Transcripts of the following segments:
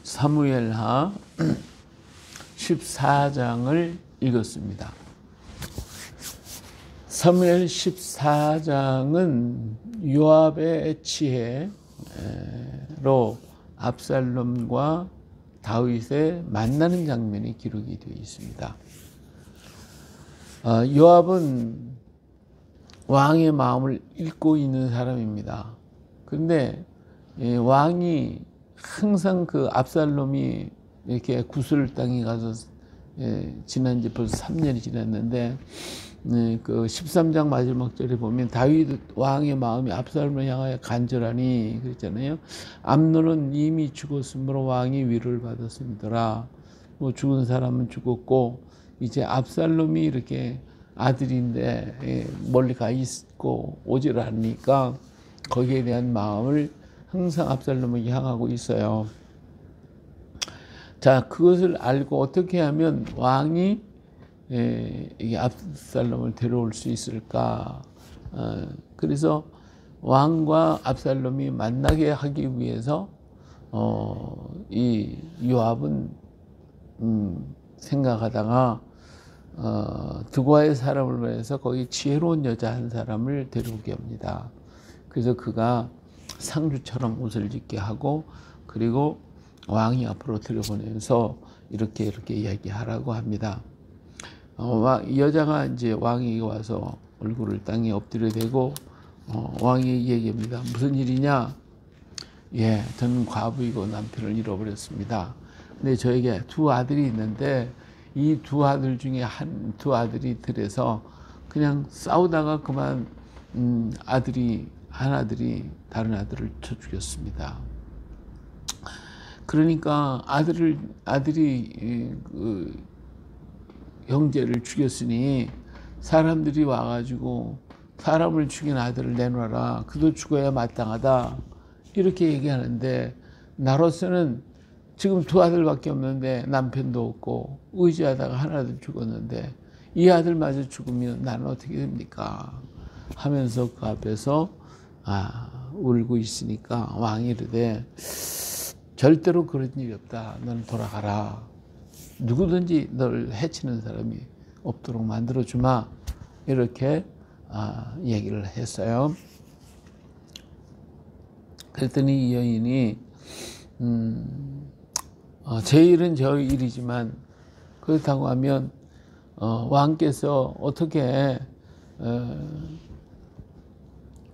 사무엘하 14장을 읽었습니다. 사무엘 14장은 요압의 지혜로 압살롬과 다윗의 만나는 장면이 기록이 되어 있습니다. 요압은 왕의 마음을 읽고 있는 사람입니다. 그런데 왕이 항상 그 압살롬이 이렇게 구슬 땅에 가서 지난 지 벌써 3년이 지났는데 그 13장 마지막 절에 보면 다윗 왕의 마음이 압살롬을 향하여 간절하니 그랬잖아요. 암논은 이미 죽었으므로 왕이 위로를 받았음이더라. 뭐 죽은 사람은 죽었고 이제 압살롬이 이렇게 아들인데 멀리 가 있고 오질 않으니까 거기에 대한 마음을 항상 압살롬을 향하고 있어요. 자, 그것을 알고 어떻게 하면 왕이 이 압살롬을 데려올 수 있을까? 그래서 왕과 압살롬이 만나게 하기 위해서 이 요압은 생각하다가 드고아의 사람을 보내서 거기 지혜로운 여자 한 사람을 데려오게 합니다. 그래서 그가 상주처럼 옷을 입게 하고 그리고 왕이 앞으로 들여보내면서 이렇게 이야기하라고 합니다. 이 여자가 이제 왕이 와서 얼굴을 땅에 엎드려 대고 왕이 얘기합니다. 무슨 일이냐? 예, 저는 과부이고 남편을 잃어버렸습니다. 근데 저에게 두 아들이 있는데 이 두 아들 중에 두 아들이 들에서 그냥 싸우다가 그만 한 아들이 다른 아들을 쳐 죽였습니다. 그러니까 아들이 그 형제를 죽였으니 사람들이 와가지고 사람을 죽인 아들을 내놔라. 그도 죽어야 마땅하다. 이렇게 얘기하는데 나로서는 지금 두 아들밖에 없는데 남편도 없고 의지하다가 한 아들 죽었는데 이 아들마저 죽으면 나는 어떻게 됩니까? 하면서 그 앞에서 울고 있으니까 왕이 이르되 절대로 그런 일이 없다. 너는 돌아가라. 누구든지 너를 해치는 사람이 없도록 만들어주마. 이렇게 얘기를 했어요. 그랬더니 이 여인이 제 일은 저 일이지만 그렇다고 하면 왕께서 어떻게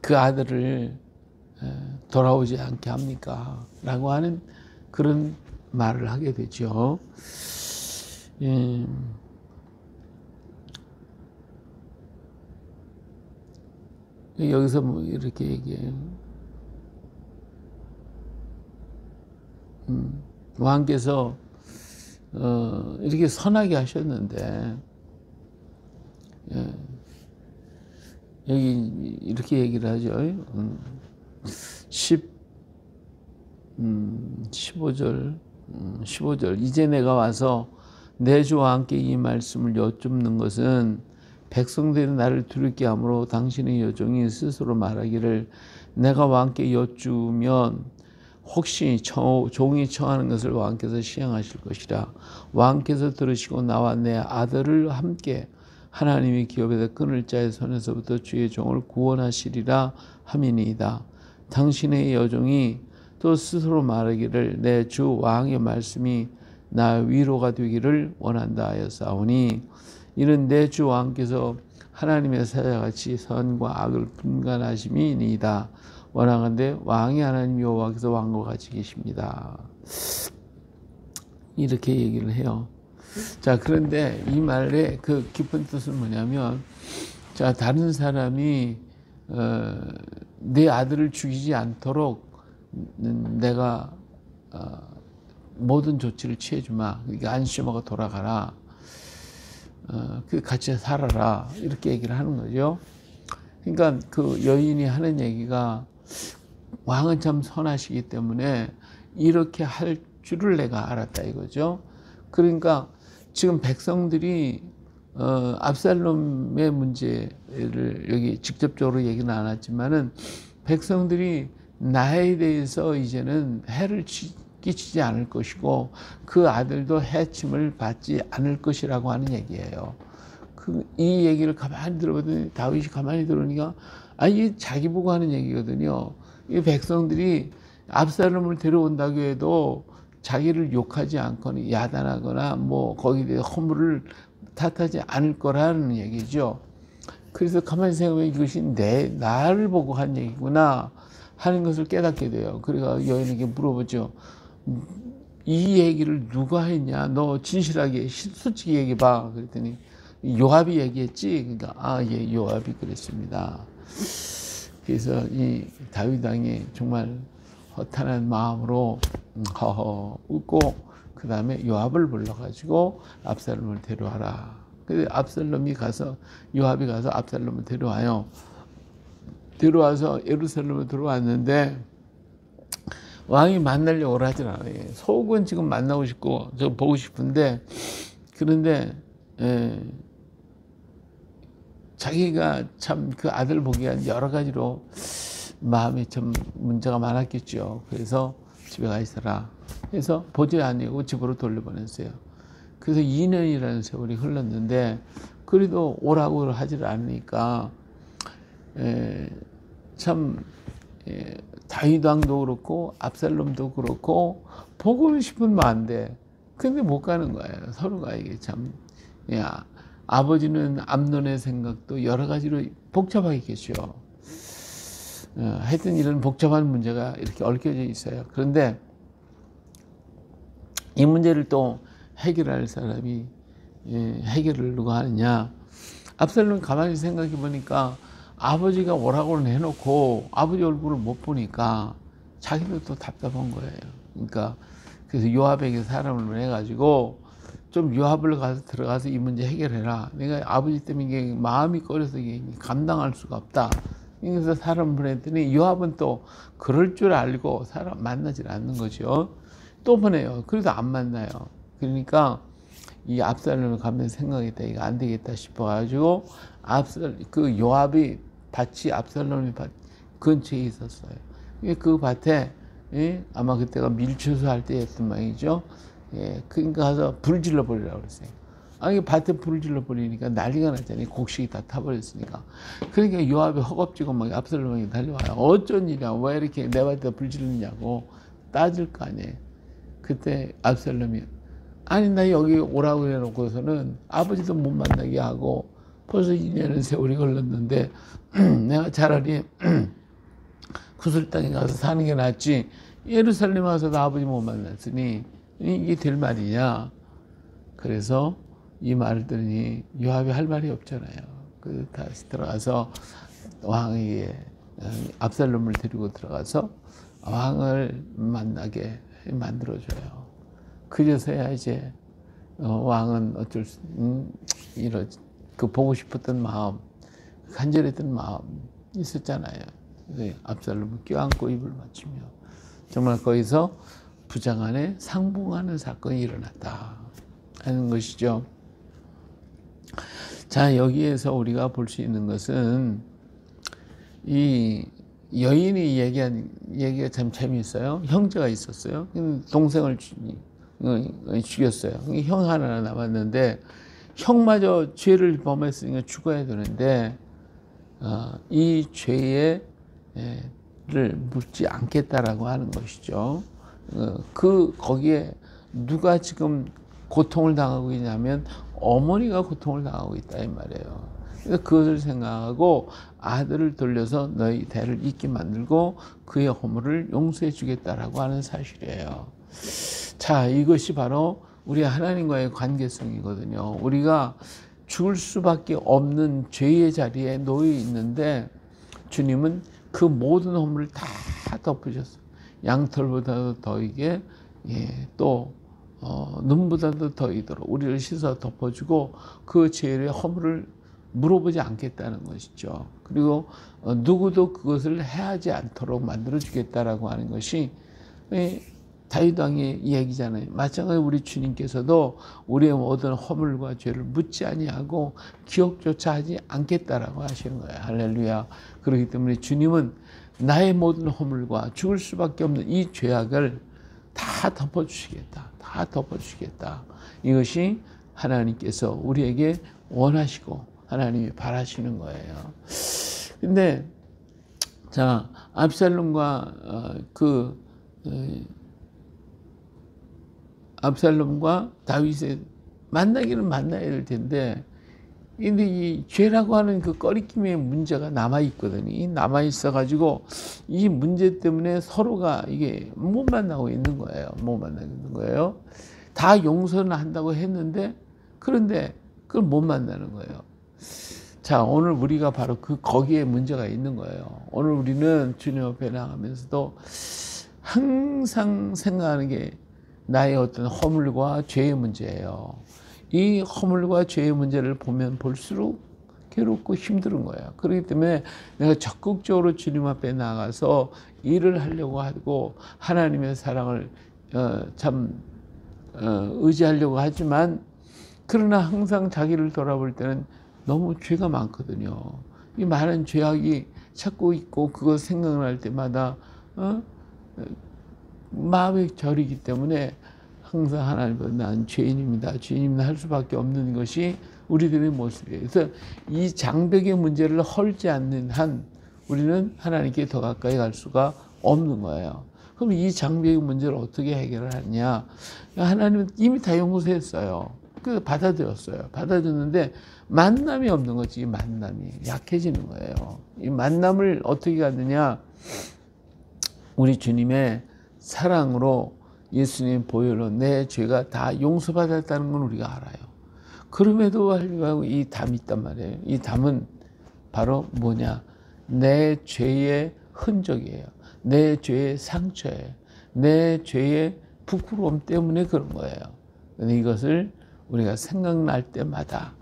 그 아들을 돌아오지 않게 합니까? 라고 하는 그런 말을 하게 되죠. 여기서 뭐 이렇게 얘기해요. 왕께서 이렇게 선하게 하셨는데 여기 이렇게 얘기를 하죠. 15절 이제 내가 와서 내 주와 함께 이 말씀을 여쭙는 것은 백성들이 나를 두렵게 함으로 당신의 여종이 스스로 말하기를 내가 왕께 여쭈면 혹시 종이 청하는 것을 왕께서 시행하실 것이라. 왕께서 들으시고 나와 내 아들을 함께 하나님의 기업에다 끊을 자의 손에서부터 주의 종을 구원하시리라 함이니이다. 당신의 여종이 또 스스로 말하기를 내 주 왕의 말씀이 나 위로가 되기를 원한다 하였사오니 이는 내 주 왕께서 하나님의 사자같이 선과 악을 분간하심이니이다. 원하건대 왕의 하나님 여호와께서 왕과 같이 계십니다. 이렇게 얘기를 해요. 자, 그런데 이 말의 그 깊은 뜻은 뭐냐면, 자, 다른 사람이 내 아들을 죽이지 않도록 내가 모든 조치를 취해주마. 그러니까 안심하고 돌아가라. 같이 살아라. 이렇게 얘기를 하는 거죠. 그러니까 그 여인이 하는 얘기가 왕은 참 선하시기 때문에 이렇게 할 줄을 내가 알았다 이거죠. 그러니까 지금 백성들이 압살롬의 문제를 여기 직접적으로 얘기는 안 했지만은 백성들이 나에 대해서 이제는 해를 끼치지 않을 것이고 그 아들도 해침을 받지 않을 것이라고 하는 얘기예요. 이 얘기를 가만히 들어보더니 다윗이 가만히 들으니까 이게 자기 보고 하는 얘기거든요. 이 백성들이 압살롬을 데려온다고 해도 자기를 욕하지 않거나 야단하거나 뭐 거기에 대해 허물을 탓하지 않을 거라는 얘기죠. 그래서 가만히 생각하면 이것이 나를 보고 한 얘기구나 하는 것을 깨닫게 돼요. 그래서 여인에게 물어보죠. 이 얘기를 누가 했냐? 너 진실하게 솔직히 얘기해봐. 그랬더니 요압이 얘기했지. 그러니까 예, 요압이 그랬습니다. 그래서 이 다윗 왕이 정말 허탄한 마음으로 허허 웃고 그 다음에 요압을 불러가지고 압살롬을 데려와라. 그래서 요압이 가서 압살롬을 데려와요. 데려와서 예루살렘을 들어왔는데 왕이 만나려고 하진 않아요. 속은 지금 만나고 싶고 저 보고 싶은데 그런데 자기가 참 그 아들 보기에 여러 가지로 마음이 좀 문제가 많았겠죠. 그래서 집에 가 있어라. 그래서 보지 아니고 집으로 돌려보냈어요. 그래서 2년이라는 세월이 흘렀는데 그래도 오라고 하질 않으니까 참 다윗 왕도 그렇고 압살롬도 그렇고 보고 싶은 마음인데 근데 못 가는 거예요. 서로가 이게 참 아버지는 암논의 생각도 여러 가지로 복잡하겠죠. 하여튼 이런 복잡한 문제가 이렇게 얽혀져 있어요. 그런데 이 문제를 또 해결할 사람이 해결을 누가 하느냐. 압살롬 가만히 생각해 보니까 아버지가 오라고는 해놓고 아버지 얼굴을 못 보니까 자기도 또 답답한 거예요. 그러니까 그래서 요압에게 사람을 보내가지고 좀 요압을 들어가서 이 문제 해결해라. 내가 아버지 때문에 이게 마음이 꺼려서 이게 감당할 수가 없다. 그래서 사람을 보냈더니 요압은 또 그럴 줄 알고 사람 만나질 않는 거죠. 또 보내요. 그래도 안 만나요. 그러니까 이 압살롬을 가면 생각했다. 이거 안 되겠다 싶어가지고 그 요압이 밭이 압살롬의 밭 근처에 있었어요. 그 밭에 아마 그때가 밀추수할 때였던 모양이죠. 그러니까 가서 불 질러 버리라고 그랬어요. 이게 밭에 불을 질러 버리니까 난리가 났잖아요. 곡식이 다 타버렸으니까. 그러니까 요압이 허겁지겁 막 압살롬에게 달려와요. 어쩐 일이야? 왜 이렇게 내 밭에 불 지르냐고 따질 거 아니에요. 그때 압살롬이 나 여기 오라고 해놓고서는 아버지도 못 만나게 하고 벌써 2년의 세월이 흘렀는데 내가 차라리 구슬 땅에 가서 사는 게 낫지 예루살렘 와서도 아버지 못 만났으니 이게 될 말이냐. 그래서 이 말을 들으니 요압이 할 말이 없잖아요. 그 다시 들어가서 왕에게 압살롬을 데리고 들어가서 왕을 만나게 만들어줘요. 그래서야 이제 왕은 어쩔 수 이러지. 그 보고 싶었던 마음, 간절했던 마음 있었잖아요. 그래서 압살롬을 껴안고 입을 맞추며 정말 거기서 부장안에 상봉하는 사건이 일어났다 하는 것이죠. 자, 여기에서 우리가 볼 수 있는 것은 이 여인이 얘기한 얘기가 참 재미있어요. 형제가 있었어요. 동생을 죽였어요. 형 하나 남았는데 형마저 죄를 범했으니까 죽어야 되는데 이 죄를 묻지 않겠다라고 하는 것이죠. 거기에 누가 지금 고통을 당하고 있냐면 어머니가 고통을 당하고 있다 이 말이에요. 그래서 그것을 생각하고 아들을 돌려서 너희 대를 잇게 만들고 그의 허물을 용서해 주겠다라고 하는 사실이에요. 자, 이것이 바로 우리 하나님과의 관계성이거든요. 우리가 죽을 수밖에 없는 죄의 자리에 놓여 있는데 주님은 그 모든 허물을 다 덮으셨어요. 양털보다도 더이게 또 눈보다도 더이도록 우리를 씻어 덮어주고 그 죄의 허물을 물어보지 않겠다는 것이죠. 그리고 누구도 그것을 해하지 않도록 만들어주겠다라고 하는 것이 다윗 왕의 이야기잖아요. 마찬가지로 우리 주님께서도 우리의 모든 허물과 죄를 묻지 아니하고 기억조차 하지 않겠다라고 하시는 거예요. 할렐루야. 그렇기 때문에 주님은 나의 모든 허물과 죽을 수밖에 없는 이 죄악을 다 덮어주시겠다. 다 덮어주시겠다. 이것이 하나님께서 우리에게 원하시고 하나님이 바라시는 거예요. 근데 자, 압살롬과 압살롬과 다윗의 만나기는 만나야 될 텐데, 근데 이 죄라고 하는 그 꺼리낌의 문제가 남아있거든요. 이 남아있어가지고 이 문제 때문에 서로가 이게 못 만나고 있는 거예요. 못 만나고 있는 거예요. 다 용서는 한다고 했는데, 그런데 그걸 못 만나는 거예요. 자, 오늘 우리가 바로 거기에 문제가 있는 거예요. 오늘 우리는 주님 앞에 나가면서도 항상 생각하는 게 나의 어떤 허물과 죄의 문제예요. 이 허물과 죄의 문제를 보면 볼수록 괴롭고 힘든 거예요. 그렇기 때문에 내가 적극적으로 주님 앞에 나가서 일을 하려고 하고 하나님의 사랑을 의지하려고 하지만, 그러나 항상 자기를 돌아볼 때는 너무 죄가 많거든요. 이 많은 죄악이 찾고 있고 그거 생각날 때마다 마음이 저리기 때문에 항상 하나님, 난 죄인입니다. 죄인입니다 할 수밖에 없는 것이 우리들의 모습이에요. 그래서 이 장벽의 문제를 헐지 않는 한 우리는 하나님께 더 가까이 갈 수가 없는 거예요. 그럼 이 장벽의 문제를 어떻게 해결을 하냐? 하나님은 이미 다 용서했어요. 그 받아들였어요. 받아들였는데 만남이 없는 거지. 이 만남이 약해지는 거예요. 이 만남을 어떻게 갖느냐? 우리 주님의 사랑으로, 예수님 보혈로 내 죄가 다 용서받았다는 건 우리가 알아요. 그럼에도 불구하고 이 담이 있단 말이에요. 이 담은 바로 뭐냐? 내 죄의 흔적이에요. 내 죄의 상처예요. 내 죄의 부끄러움 때문에 그런 거예요. 근데 이것을 우리가 생각날 때마다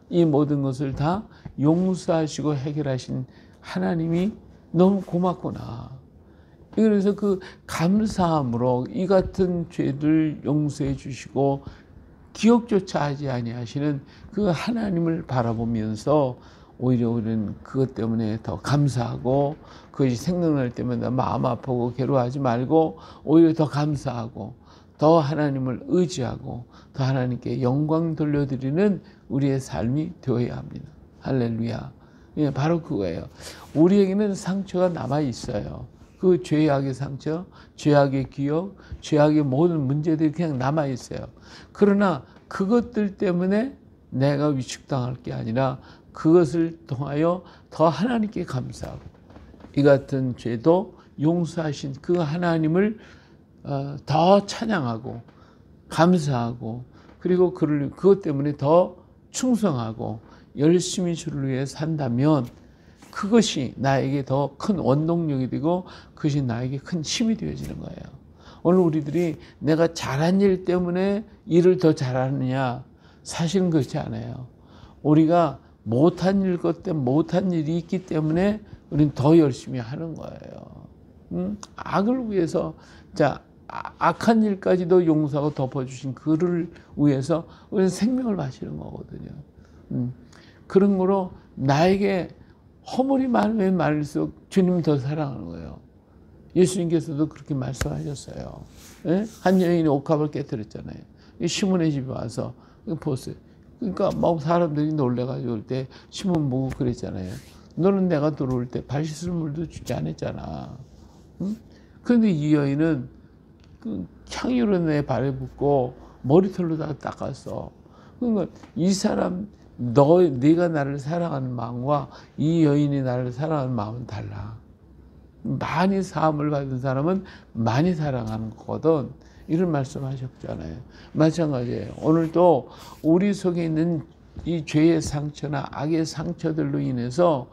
이 모든 것을 다 용서하시고 해결하신 하나님이 너무 고맙구나. 그래서 그 감사함으로 이 같은 죄를 용서해 주시고 기억조차 하지 아니하시는 그 하나님을 바라보면서 오히려 우리는 그것 때문에 더 감사하고, 그것이 생각날 때마다 마음 아프고 괴로워하지 말고 오히려 더 감사하고 더 하나님을 의지하고 더 하나님께 영광 돌려드리는 우리의 삶이 되어야 합니다. 할렐루야. 예, 바로 그거예요. 우리에게는 상처가 남아 있어요. 그 죄악의 상처, 죄악의 기억, 죄악의 모든 문제들이 그냥 남아 있어요. 그러나 그것들 때문에 내가 위축당할 게 아니라 그것을 통하여 더 하나님께 감사하고, 이 같은 죄도 용서하신 그 하나님을 더 찬양하고 감사하고, 그리고 그것 때문에 더 충성하고 열심히 주를 위해 산다면 그것이 나에게 더 큰 원동력이 되고 그것이 나에게 큰 힘이 되어지는 거예요. 오늘 우리들이 내가 잘한 일 때문에 일을 더 잘하느냐? 사실은 그렇지 않아요. 우리가 못한 일이 있기 때문에 우리는 더 열심히 하는 거예요. 악을 위해서, 자, 악한 일까지도 용서하고 덮어주신 그를 위해서 우리는 생명을 바치는 거거든요. 그런 거로 나에게 허물이 많으면 많을수록 주님을 더 사랑하는 거예요. 예수님께서도 그렇게 말씀하셨어요. 예? 한 여인이 옥합을 깨뜨렸잖아요. 시몬의 집에 와서 보세요. 그러니까 막 사람들이 놀래가지고 올 때 시몬 보고 그랬잖아요. 너는 내가 들어올 때 발 씻을 물도 주지 않았잖아. 그런데 이 여인은 그 향유로 내 발에 붓고 머리털로 다 닦았어. 그러니까 이 사람, 네가 나를 사랑하는 마음과 이 여인이 나를 사랑하는 마음은 달라. 많이 사함을 받은 사람은 많이 사랑하는 거거든. 이런 말씀하셨잖아요. 마찬가지예요. 오늘도 우리 속에 있는 이 죄의 상처나 악의 상처들로 인해서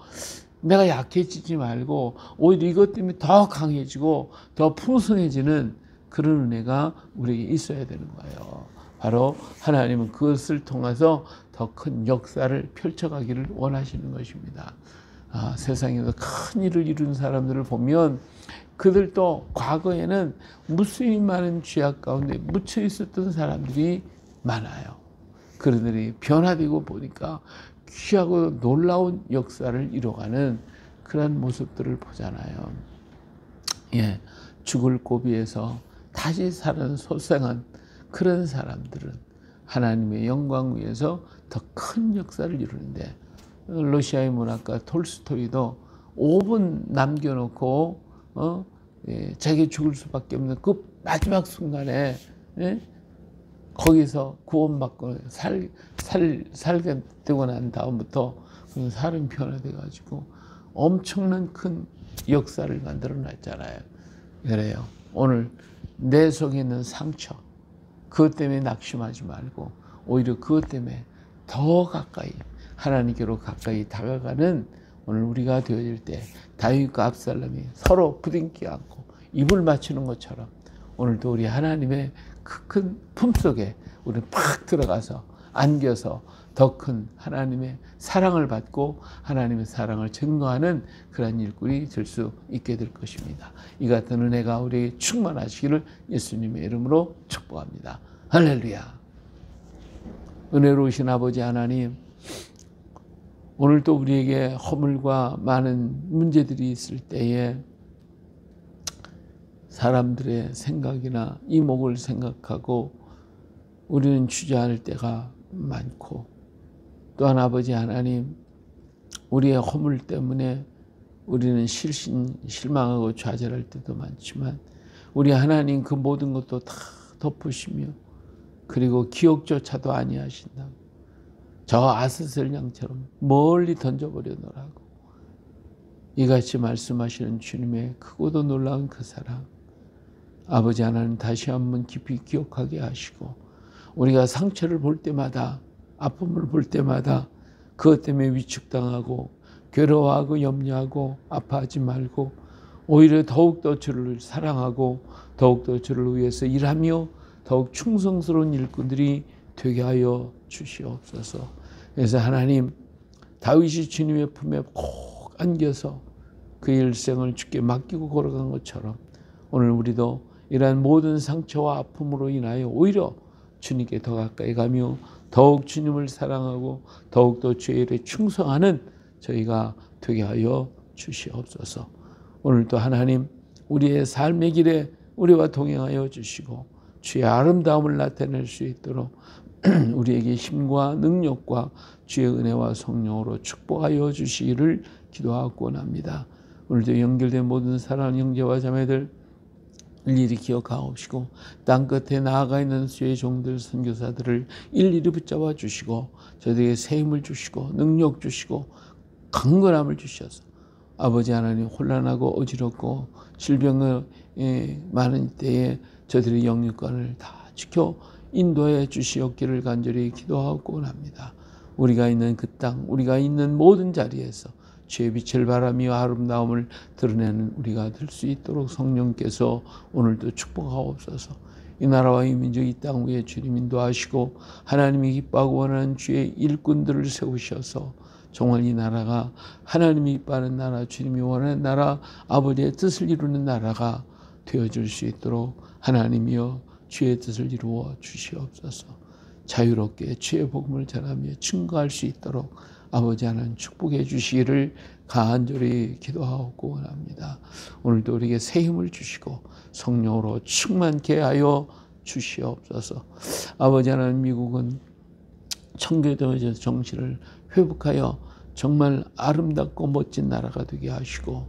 내가 약해지지 말고 오히려 이것 때문에 더 강해지고 더 풍성해지는 그런 은혜가 우리에게 있어야 되는 거예요. 바로 하나님은 그것을 통해서 더 큰 역사를 펼쳐가기를 원하시는 것입니다. 세상에서 큰 일을 이룬 사람들을 보면 그들도 과거에는 무수히 많은 죄악 가운데 묻혀 있었던 사람들이 많아요. 그들이 변화되고 보니까 귀하고 놀라운 역사를 이뤄가는 그런 모습들을 보잖아요. 예, 죽을 고비에서 다시 사는 소생한 그런 사람들은 하나님의 영광 위에서 더 큰 역사를 이루는데, 러시아의 문학가 톨스토이도 5분 남겨놓고 자기 죽을 수밖에 없는 그 마지막 순간에 거기서 구원받고 살게 되고 난 다음부터 그 사람이 변화돼 가지고 엄청난 큰 역사를 만들어 놨잖아요. 그래요. 오늘 내 속에 있는 상처, 그것 때문에 낙심하지 말고 오히려 그것 때문에 더 가까이 하나님께로 가까이 다가가는 오늘 우리가 되어질 때, 다윗과 압살롬이 서로 부둥켜 안고 입을 맞추는 것처럼 오늘도 우리 하나님의 그 큰 품속에 우리 팍 들어가서 안겨서 더 큰 하나님의 사랑을 받고 하나님의 사랑을 증거하는 그런 일꾼이 될 수 있게 될 것입니다. 이 같은 은혜가 우리에게 충만하시기를 예수님의 이름으로 축복합니다. 할렐루야. 은혜로우신 아버지 하나님, 오늘도 우리에게 허물과 많은 문제들이 있을 때에 사람들의 생각이나 이목을 생각하고 우리는 주저앉을 때가 많고, 또한 아버지 하나님, 우리의 허물 때문에 우리는 실망하고 좌절할 때도 많지만 우리 하나님 그 모든 것도 다 덮으시며 그리고 기억조차도 아니하신다고, 저 아스셀 양처럼 멀리 던져버려 놓으라고 이같이 말씀하시는 주님의 크고도 놀라운 그 사랑, 아버지 하나님 다시 한번 깊이 기억하게 하시고, 우리가 상처를 볼 때마다, 아픔을 볼 때마다 그것 때문에 위축당하고 괴로워하고 염려하고 아파하지 말고 오히려 더욱더 주를 사랑하고 더욱더 주를 위해서 일하며 더욱 충성스러운 일꾼들이 되게 하여 주시옵소서. 그래서 하나님, 다윗이 주님의 품에 꼭 안겨서 그 일생을 주께 맡기고 걸어간 것처럼 오늘 우리도 이러한 모든 상처와 아픔으로 인하여 오히려 주님께 더 가까이 가며 더욱 주님을 사랑하고 더욱더 주의 일에 충성하는 저희가 되게 하여 주시옵소서. 오늘도 하나님, 우리의 삶의 길에 우리와 동행하여 주시고 주의 아름다움을 나타낼 수 있도록 우리에게 힘과 능력과 주의 은혜와 성령으로 축복하여 주시기를 기도하고 원합니다. 오늘도 연결된 모든 사랑하는 형제와 자매들 일일이 기억하옵시고 땅끝에 나아가 있는 주의 종들 선교사들을 일일이 붙잡아 주시고 저들에게 새 힘을 주시고 능력 주시고 강건함을 주셔서 아버지 하나님, 혼란하고 어지럽고 질병의 많은 때에 저들의 영육관을 다 지켜 인도해 주시옵기를 간절히 기도하고 원합니다. 우리가 있는 그 땅, 우리가 있는 모든 자리에서 주의 빛을 바라며 아름다움을 드러내는 우리가 될 수 있도록 성령께서 오늘도 축복하옵소서. 이 나라와 이 민족, 이 땅 위에 주님 인도하시고 하나님이 기뻐하고 원하는 주의 일꾼들을 세우셔서 정말 이 나라가 하나님이 기뻐하는 나라, 주님이 원하는 나라, 아버지의 뜻을 이루는 나라가 되어줄 수 있도록 하나님이여 주의 뜻을 이루어 주시옵소서. 자유롭게 주의 복음을 전하며 증거할 수 있도록 아버지 하나님 축복해 주시기를 간절히 기도하고 원합니다. 오늘도 우리에게 새 힘을 주시고 성령으로 충만케 하여 주시옵소서. 아버지 하나님, 미국은 청교도의 정신을 회복하여 정말 아름답고 멋진 나라가 되게 하시고,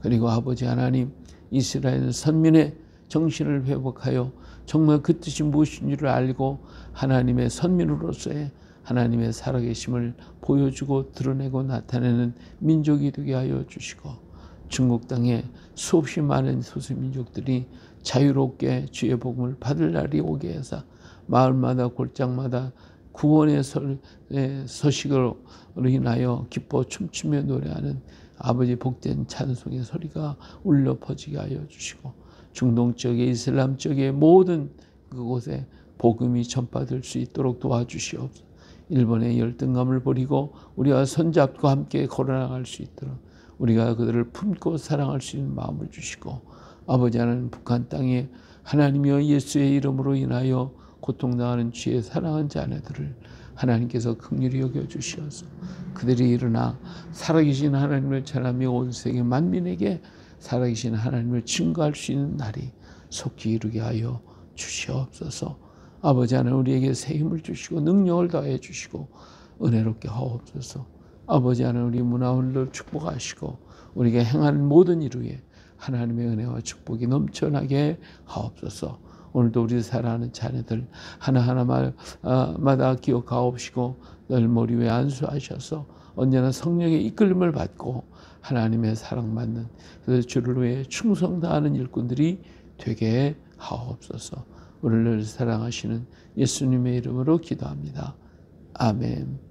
그리고 아버지 하나님, 이스라엘 선민의 정신을 회복하여 정말 그 뜻이 무엇인 줄 알고 하나님의 선민으로서의 하나님의 살아계심을 보여주고 드러내고 나타내는 민족이 되게 하여 주시고, 중국 땅에 수없이 많은 소수민족들이 자유롭게 주의 복음을 받을 날이 오게 해서 마을마다 골장마다 구원의 소식으로 인하여 기뻐 춤추며 노래하는 아버지 복된 찬송의 소리가 울려 퍼지게 하여 주시고, 중동 지역의 이슬람 지역의 모든 그곳에 복음이 전파될 수 있도록 도와주시옵소서. 일본의 열등감을 버리고 우리가 손잡고 함께 걸어나갈 수 있도록 우리가 그들을 품고 사랑할 수 있는 마음을 주시고, 아버지 하나님, 북한 땅에 하나님이여 예수의 이름으로 인하여 고통당하는 주의 사랑한 자녀들을 하나님께서 긍휼히 여겨주시어서 그들이 일어나 살아계신 하나님을 전하며 온 세계 만민에게 살아계신 하나님을 증거할 수 있는 날이 속히 이루게 하여 주시옵소서. 아버지 하나님, 우리에게 새 힘을 주시고 능력을 더해 주시고 은혜롭게 하옵소서. 아버지 하나님, 우리 문화원을 축복하시고 우리가 행하는 모든 일 위에 하나님의 은혜와 축복이 넘쳐나게 하옵소서. 오늘도 우리 사랑하는 자녀들 하나하나마다 기억하옵시고 늘 머리 위에 안수하셔서 언제나 성령의 이끌림을 받고 하나님의 사랑받는, 그래서 주를 위해 충성 다하는 일꾼들이 되게 하옵소서. 우리를 사랑하시는 예수님의 이름으로 기도합니다. 아멘.